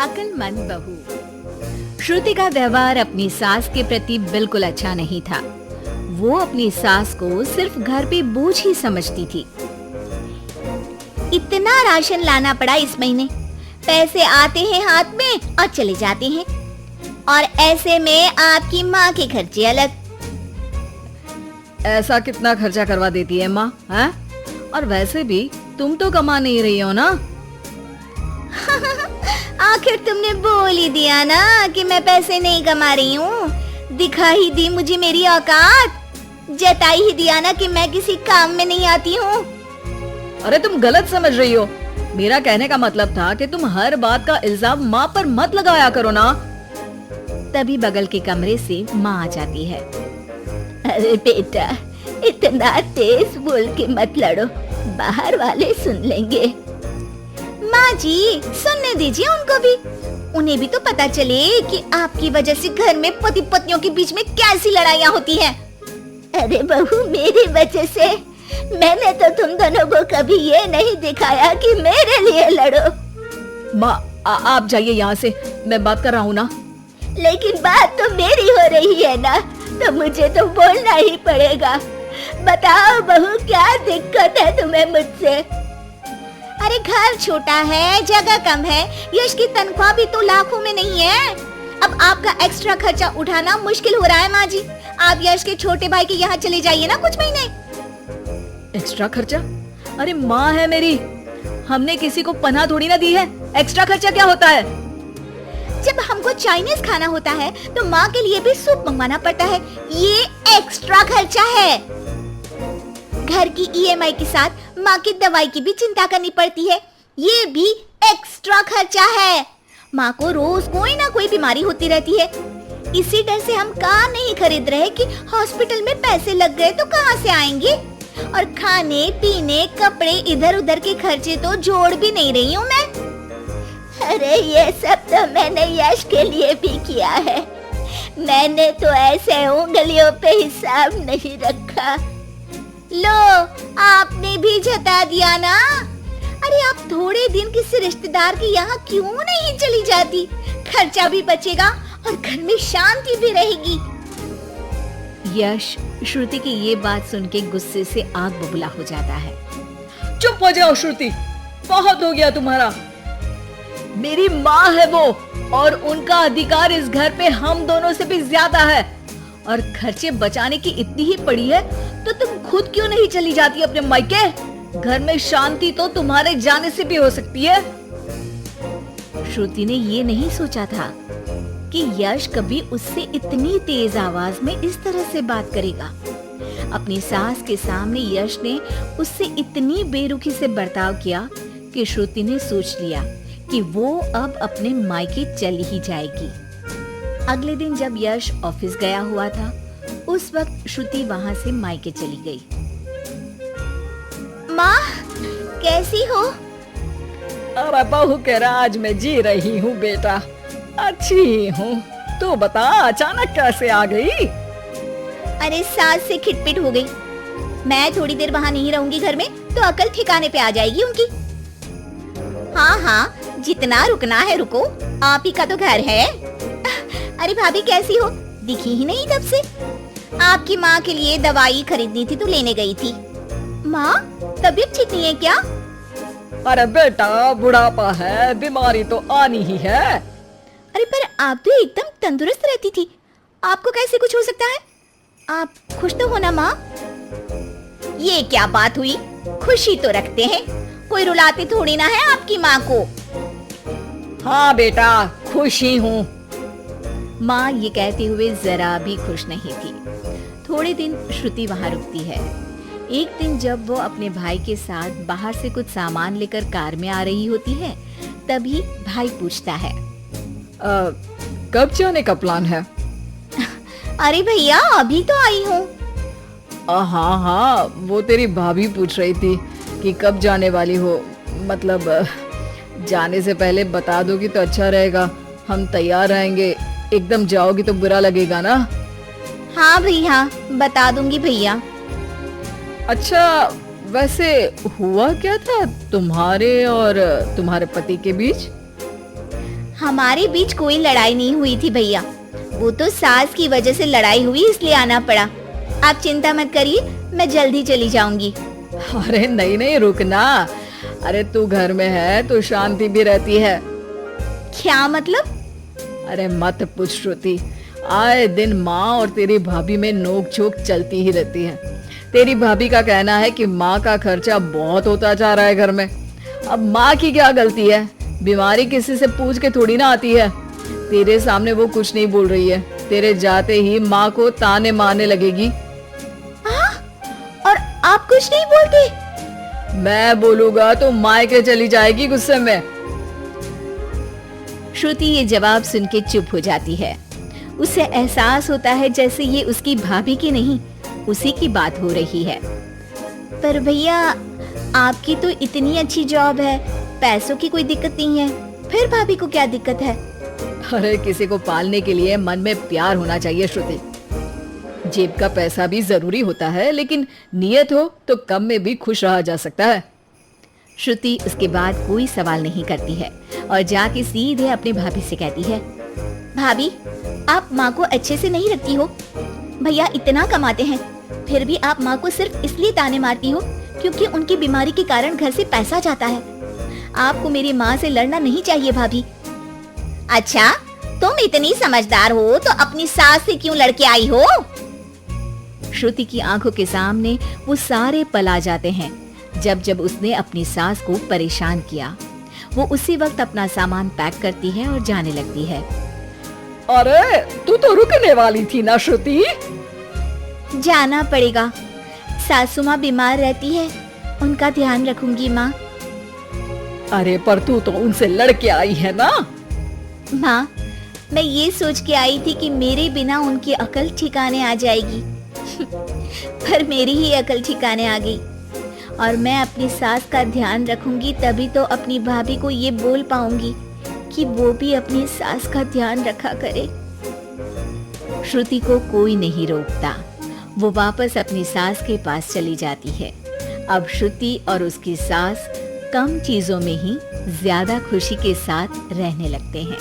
अक्लमंद बहू। श्रुति का व्यवहार अपनी सास के प्रति बिल्कुल अच्छा नहीं था। वो अपनी सास को सिर्फ घर पे बोझ ही समझती थी। इतना राशन लाना पड़ा इस महीने, पैसे आते हैं हाथ में और चले जाते हैं, और ऐसे में आपकी माँ के खर्चे अलग। ऐसा कितना खर्चा करवा देती है माँ, हैं? और वैसे भी तुम तो कमा नहीं रही हो ना। आखिर तुमने बोल ही दिया ना कि मैं पैसे नहीं कमा रही हूँ, दिखा ही दी मुझे मेरी औकात, जताई ही दिया ना कि मैं किसी काम में नहीं आती हूँ। अरे तुम गलत समझ रही हो। मेरा कहने का मतलब था कि तुम हर बात का इल्जाम माँ पर मत लगाया करो ना। तभी बगल के कमरे से माँ आ जाती है। अरे बेटा, इतना तेज बोल के मत लड़ो, बाहर वाले सुन लेंगे। माँ जी, सुनने दीजिए उनको भी, उन्हें भी तो पता चले कि आपकी वजह से घर में पति पत्नियों के बीच में कैसी लड़ाइयाँ होती हैं। अरे बहू, मेरी वजह से? मैंने तो तुम दोनों को कभी ये नहीं दिखाया कि मेरे लिए लड़ो। माँ आप जाइए यहाँ से, मैं बात कर रहा हूँ ना। लेकिन बात तो मेरी हो रही है ना, तो मुझे तो बोलना ही पड़ेगा। बताओ बहू, क्या दिक्कत है तुम्हें मुझसे? अरे घर छोटा है, जगह कम है, यश की तनख्वाह भी तो लाखों में नहीं है। अब आपका एक्स्ट्रा खर्चा उठाना मुश्किल हो रहा है माँ जी। आप यश के छोटे भाई के यहाँ चले जाइए ना कुछ महीने। एक्स्ट्रा खर्चा? अरे माँ है मेरी, हमने किसी को पनाह थोड़ी ना दी है। एक्स्ट्रा खर्चा क्या होता है? जब हमको चाइनीज खाना होता है तो माँ के लिए भी सूप मंगवाना पड़ता है, ये एक्स्ट्रा खर्चा है। घर की ईएमआई के साथ माँ की दवाई की भी चिंता करनी पड़ती है, ये भी एक्स्ट्रा खर्चा है। माँ को रोज कोई ना कोई बीमारी होती रहती है। इसी डर से हम कार नहीं खरीद रहे कि हॉस्पिटल में पैसे लग गए तो कहाँ से आएंगे। और खाने पीने कपड़े इधर उधर के खर्चे तो जोड़ भी नहीं रही हूँ मैं। अरे ये सब तो मैंने यश के लिए भी किया है, मैंने तो ऐसे उंगलियों पे हिसाब नहीं रखा। लो, आपने भी जता दिया ना। अरे आप थोड़े दिन किसी रिश्तेदार के यहाँ क्यों नहीं चली जाती? खर्चा भी बचेगा और घर में शांति भी रहेगी। यश श्रुति की ये बात सुन के गुस्से से आग बबूला हो जाता है। चुप हो जाओ श्रुति, बहुत हो गया तुम्हारा। मेरी माँ है वो, और उनका अधिकार इस घर पे हम दोनों से भी ज्यादा है। और खर्चे बचाने की इतनी ही पड़ी है तो तुम खुद क्यों नहीं चली जाती अपने मायके? घर में शांति तो तुम्हारे जाने से भी हो सकती है। श्रुति ने ये नहीं सोचा था कि यश कभी उससे इतनी तेज आवाज में इस तरह से बात करेगा। अपनी सास के सामने यश ने उससे इतनी बेरुखी से बर्ताव किया कि श्रुति ने सोच लिया कि वो अब अपने मायके चली ही जाएगी। अगले दिन जब यश ऑफिस गया हुआ था, उस वक्त श्रुति वहां से मायके चली गई। माँ, कैसी हो? अरे बहू के राज में जी रही हूँ बेटा, अच्छी ही हूँ। तू बता, अचानक कैसे आ गई? अरे सास से खिटपिट हो गई। मैं थोड़ी देर वहाँ नहीं रहूंगी घर में तो अकल ठिकाने पे आ जाएगी उनकी। हाँ हाँ, जितना रुकना है रुको, आप ही का तो घर है। अरे भाभी कैसी हो? दिखी ही नहीं तब से। आपकी माँ के लिए दवाई खरीदनी थी तो लेने गई थी। माँ, तबीयत ठीक नहीं है क्या? अरे बेटा, बुढ़ापा है, बीमारी तो आनी ही है। अरे पर आप तो एकदम तंदुरुस्त रहती थी, आपको कैसे कुछ हो सकता है? आप खुश तो हो ना माँ? ये क्या बात हुई? खुशी तो रखते हैं, कोई रुलाते थोड़ी ना है आपकी माँ को। हाँ बेटा, खुश ही हूँ। माँ ये कहते हुए जरा भी खुश नहीं थी। थोड़े दिन श्रुति वहाँ रुकती है। एक दिन जब वो अपने भाई के साथ बाहर से कुछ सामान लेकर कार में आ रही होती है, तभी भाई पूछता है, कब जाने का प्लान है? अरे भैया, अभी तो आई हूँ। हाँ हाँ, वो तेरी भाभी पूछ रही थी कि कब जाने वाली हो। मतलब जाने से पहले बता दोगी तो अच्छा रहेगा, हम तैयार रहेंगे। एकदम जाओगी तो बुरा लगेगा ना। हाँ भैया, बता दूंगी भैया। अच्छा, वैसे हुआ क्या था तुम्हारे और तुम्हारे पति के बीच? हमारे बीच कोई लड़ाई नहीं हुई थी भैया, वो तो सास की वजह से लड़ाई हुई इसलिए आना पड़ा। आप चिंता मत करिए, मैं जल्दी चली जाऊंगी। अरे नहीं नहीं, रुकना। अरे तू घर में है तो शांति भी रहती है। क्या मतलब? अरे मत पूछ श्रुति, आए दिन माँ और तेरी भाभी में नोक झोंक चलती ही रहती है। तेरी भाभी का कहना है कि माँ का खर्चा बहुत होता जा रहा है घर में। अब माँ की क्या गलती है? बीमारी किसी से पूछ के थोड़ी ना आती है। तेरे सामने वो कुछ नहीं बोल रही है, तेरे जाते ही माँ को ताने मारने लगेगी। और आप कुछ नहीं बोलते? मैं बोलूंगा तो मायके चली जाएगी गुस्से में। श्रुति ये जवाब सुन के चुप हो जाती है। उसे एहसास होता है जैसे ये उसकी भाभी की नहीं, उसी की बात हो रही है। पर भैया, आपकी तो इतनी अच्छी जॉब है, पैसों की कोई दिक्कत नहीं है, फिर भाभी को क्या दिक्कत है? अरे किसी को पालने के लिए मन में प्यार होना चाहिए श्रुति। जेब का पैसा भी जरूरी होता है, लेकिन नियत हो तो कम में भी खुश रहा जा सकता है। श्रुति उसके बाद कोई सवाल नहीं करती है और जाके सीधे अपनी भाभी से कहती है, भाभी, आप माँ को अच्छे से नहीं रखती हो। भैया इतना कमाते हैं, फिर भी आप माँ को सिर्फ इसलिए ताने मारती हो क्योंकि उनकी बीमारी के कारण घर से पैसा जाता है। आपको मेरी माँ से लड़ना नहीं चाहिए भाभी। अच्छा, तुम इतनी समझदार हो तो अपनी सास से क्यों लड़के आई हो? श्रुति की आंखों के सामने वो सारे पल आ जाते हैं जब जब उसने अपनी सास को परेशान किया। वो उसी वक्त अपना सामान पैक करती है और जाने लगती है। अरे तू तो रुकने वाली थी ना श्रुति? जाना पड़ेगा, सासू माँ बीमार रहती है, उनका ध्यान रखूंगी माँ। अरे पर तू तो उनसे लड़के आई है ना? माँ, मैं ये सोच के आई थी कि मेरे बिना उनकी अकल ठिकाने आ जाएगी पर मेरी ही अकल ठिकाने आ गई और मैं अपनी सास का ध्यान रखूंगी, तभी तो अपनी भाभी को ये बोल पाऊंगी कि वो भी अपनी सास का ध्यान रखा करे। श्रुति को कोई नहीं रोकता, वो वापस अपनी सास के पास चली जाती है। अब श्रुति और उसकी सास कम चीजों में ही ज्यादा खुशी के साथ रहने लगते हैं।